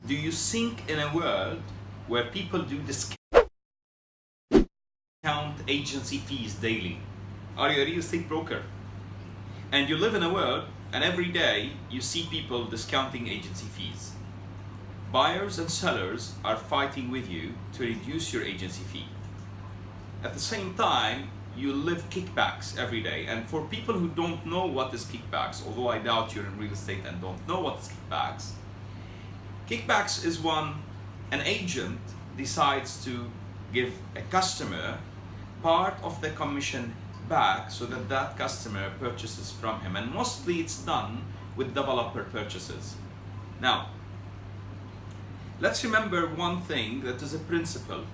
Do you think in a world where people do discount agency fees daily? Are you a real estate broker? And you live in a world and every day you see people discounting agency fees. Buyers and sellers are fighting with you to reduce your agency fee. At the same time, you live kickbacks every day. And for people who don't know what is kickbacks, although I doubt you're in real estate and don't know what is kickbacks, kickbacks is when an agent decides to give a customer part of the commission back so that that customer purchases from him. And mostly it's done with developer purchases. Now, let's remember one thing that is a principle.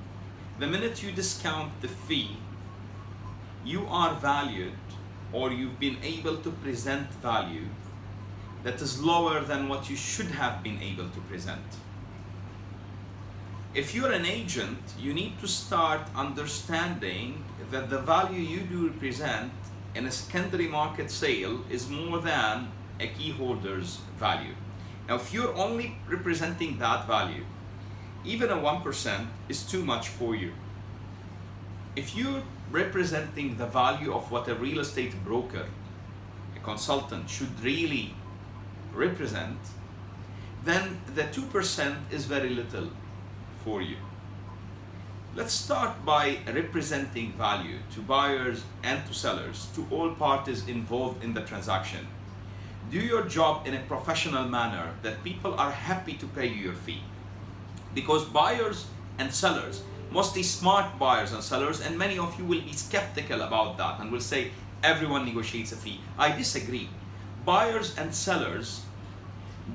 The minute you discount the fee, you are valued, or you've been able to present value that is lower than what you should have been able to present. If you're an agent, you need to start understanding that the value you do represent in a secondary market sale is more than a key holder's value. Now, if you're only representing that value, even a 1% is too much for you. If you're representing the value of what a real estate broker, a consultant should really represent, then the 2% is very little for you. Let's start by representing value to buyers and to sellers, to all parties involved in the transaction. Do your job in a professional manner that people are happy to pay you your fee. Because buyers and sellers, mostly smart buyers and sellers, and many of you will be skeptical about that and will say everyone negotiates a fee. I disagree. Buyers and sellers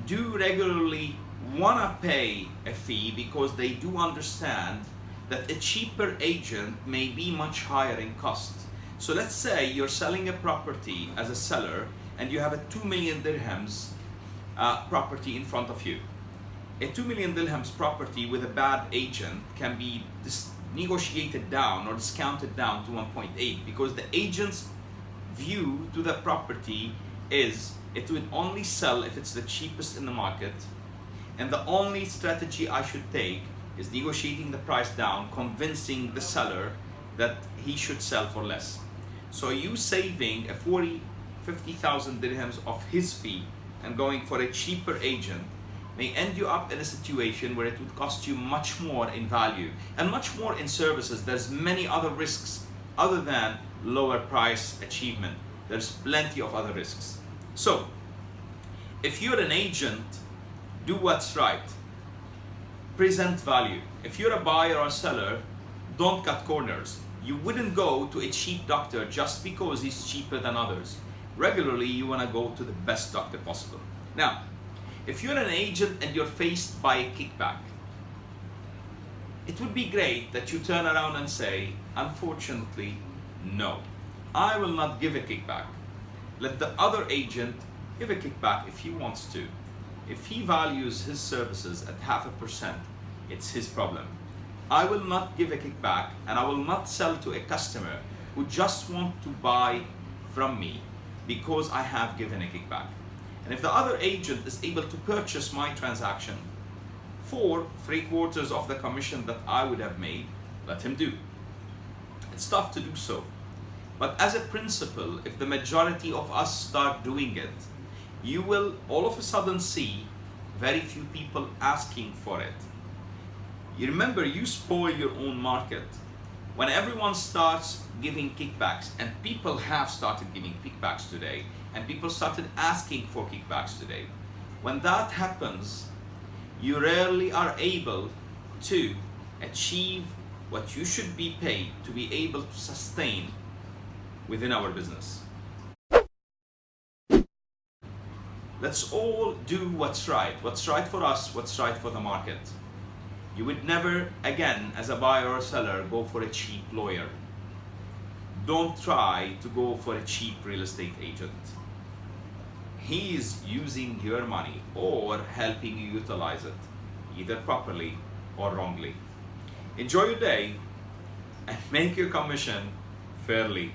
do regularly want to pay a fee because they do understand that a cheaper agent may be much higher in cost. So let's say you're selling a property as a seller and you have a 2 million dirhams property in front of you. A 2 million dirhams property with a bad agent can be negotiated down or discounted down to 1.8 because the agent's view to the property is it would only sell if it's the cheapest in the market, and the only strategy I should take is negotiating the price down, convincing the seller that he should sell for less. So you saving a 50,000 dirhams of his fee and going for a cheaper agent may end you up in a situation where it would cost you much more in value and much more in services. There's many other risks other than lower price achievement. There's plenty of other risks. So, if you're an agent, do what's right. Present value. If you're a buyer or seller, don't cut corners. You wouldn't go to a cheap doctor just because he's cheaper than others. Regularly, you want to go to the best doctor possible. Now, if you're an agent and you're faced by a kickback, it would be great that you turn around and say, unfortunately, no, I will not give a kickback. Let the other agent give a kickback if he wants to. If he values his services at 0.5%, it's his problem. I will not give a kickback, and I will not sell to a customer who just wants to buy from me because I have given a kickback. And if the other agent is able to purchase my transaction for 3/4 of the commission that I would have made, let him do. It's tough to do so. But as a principle, if the majority of us start doing it, you will all of a sudden see very few people asking for it. You remember, you spoil your own market. When everyone starts giving kickbacks, and people have started giving kickbacks today, and people started asking for kickbacks today, when that happens, you rarely are able to achieve what you should be paid to be able to sustain within our business. Let's all do what's right for us, what's right for the market. You would never again, as a buyer or seller, go for a cheap lawyer. Don't try to go for a cheap real estate agent. He is using your money or helping you utilize it, either properly or wrongly. Enjoy your day and make your commission fairly.